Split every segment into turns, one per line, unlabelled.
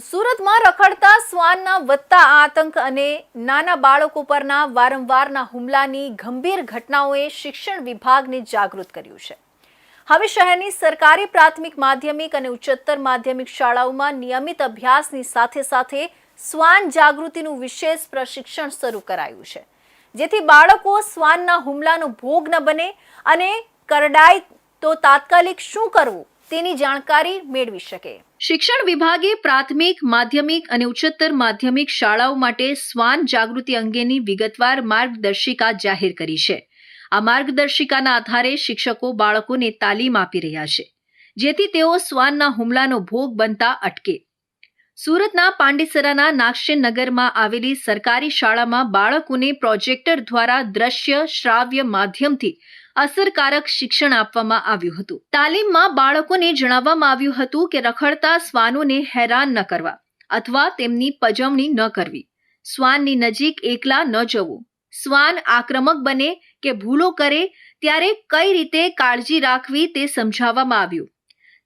સુરતમાં રખડતા શ્વાનના વધતા આતંક અને નાના બાળકો પરના વારંવારના હુમલાની ગંભીર ઘટનાઓએ શિક્ષણ વિભાગને જાગૃત કર્યું છે। હવે શહેરની સરકારી પ્રાથમિક માધ્યમિક અને ઉચ્ચતર માધ્યમિક શાળાઓમાં નિયમિત અભ્યાસની સાથે સાથે શ્વાન જાગૃતિનું વિશેષ પ્રશિક્ષણ શરૂ કરાયું છે, જેથી બાળકો શ્વાનના હુમલાનો ભોગ ન બને અને કરડાય તો તાત્કાલિક શું કરવું તેની જાણકારી મેળવી શકે। શિક્ષણ વિભાગે પ્રાથમિક, માધ્યમિક અને ઉચ્ચતર માધ્યમિક શાળાઓ માટે શ્વાન જાગૃતિ અંગેની વિગતવાર માર્ગદર્શિકા જાહેર કરી છે। આ માર્ગદર્શિકાના આધારે શિક્ષકો બાળકોને તાલીમ આપી રહ્યા છે, જેથી તેઓ શ્વાનના હુમલાનો ભોગ બનતા અટકે। સુરતના પાંડેસરાના નાગશેન નગરમાં આવેલી સરકારી શાળામાં બાળકોને પ્રોજેક્ટર દ્વારા દ્રશ્ય શ્રાવ્ય માધ્યમથી અસરકારક શિક્ષણ આપવામાં આવ્યું હતું। તાલીમમાં બાળકોને જણાવવામાં આવ્યું હતું કે રખડતા શ્વાનોને હેરાન ન કરવા અથવા તેમની પજવણી ન કરવી, શ્વાનની નજીક એકલા ન જવું, શ્વાન આક્રમક બને કે ભૂલો કરે ત્યારે કઈ રીતે કાળજી રાખવી તે સમજાવવામાં આવ્યું।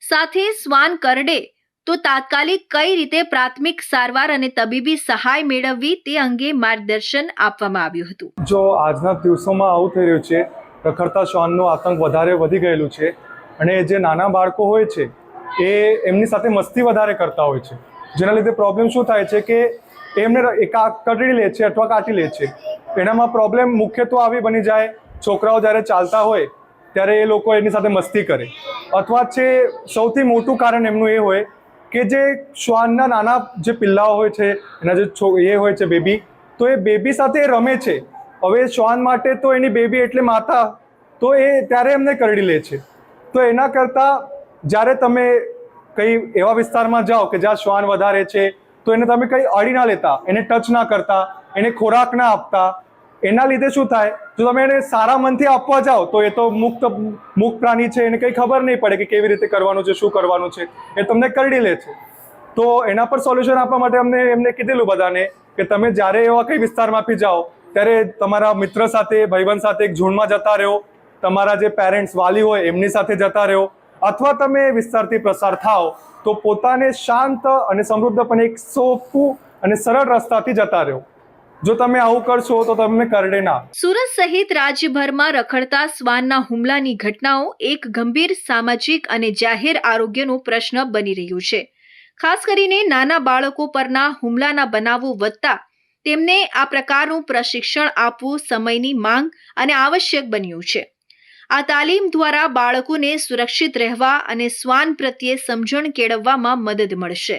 સાથે શ્વાન કરડે તો તાત્કાલિક કઈ રીતે પ્રાથમિક સારવાર અને તબીબી સહાય મેળવવી તે અંગે માર્ગદર્શન આપવામાં આવ્યું હતું।
જો આજના દિવસોમાં આવું થઈ રહ્યું છે, રખડતા શ્વાનનો આતંક વધારે વધી ગયેલું છે અને જે નાના બાળકો હોય છે એ એમની સાથે મસ્તી વધારે કરતા હોય છે, જેના લીધે પ્રોબ્લેમ શું થાય છે કે એમને કરડી લે છે અથવા કાટી લે છે। એનામાં પ્રોબ્લેમ મુખ્ય તો આવી બની જાય, છોકરાઓ જ્યારે ચાલતા હોય ત્યારે એ લોકો એની સાથે મસ્તી કરે, અથવા છે સૌથી મોટું કારણ એમનું એ હોય કે જે શ્વાનના નાના જે પિલ્લાઓ હોય છે, એના જે એ હોય છે બેબી, તો એ બેબી સાથે એ રમે છે। હવે શ્વાન માટે તો એની બેબી એટલે માતા, તો એ ત્યારે એમને કરડી લે છે। તો એના કરતાં જ્યારે તમે કંઈ એવા વિસ્તારમાં જાઓ કે જ્યાં શ્વાન વધારે છે તો એને તમે કંઈ અડી ના લેતા, એને ટચ ના કરતા, એને ખોરાક ના આપતા। એના લીધે શું થાય, જો તમે એને સારા મનથી આપવા જાઓ તો એ તો મુક્ત પ્રાણી છે, એને કંઈ ખબર નહીં પડે કે કેવી રીતે કરવાનું છે, શું કરવાનું છે, એ તમને કરડી લે છે। તો એના પર સોલ્યુશન આપવા માટે એમને કીધેલું બધાને કે તમે જ્યારે એવા કંઈ વિસ્તારમાંથી જાઓ ત્યારે તમારા મિત્ર સાથે, ભાઈબંધ સાથે એક ઝુંડમાં જતા રહો, તમારા જે પેરેન્ટ્સ વાલી હોય એમની સાથે જતા રહો, અથવા તમે વિસ્તારથી પસાર થાઓ તો પોતાને શાંત અને સમૃદ્ધપણે એક સોપું અને સરળ રસ્તાથી જતા રહો। જો તમે આવું કરશો તો તમને કરડે ના।
સુરત સહિત રાજ્યભરમાં રખડતા શ્વાનના હુમલાની ઘટનાઓ એક ગંભીર સામાજિક અને જાહેર આરોગ્યનો પ્રશ્ન બની રહ્યું છે। ખાસ કરીને નાના બાળકો પરના હુમલાના બનાવો વધતા તેમને આ પ્રકારનું પ્રશિક્ષણ આપવું સમયની માંગ અને આવશ્યક બન્યું છે। આ તાલીમ દ્વારા બાળકોને સુરક્ષિત રહેવા અને શ્વાન પ્રત્યે સમજણ કેળવવામાં મદદ મળશે।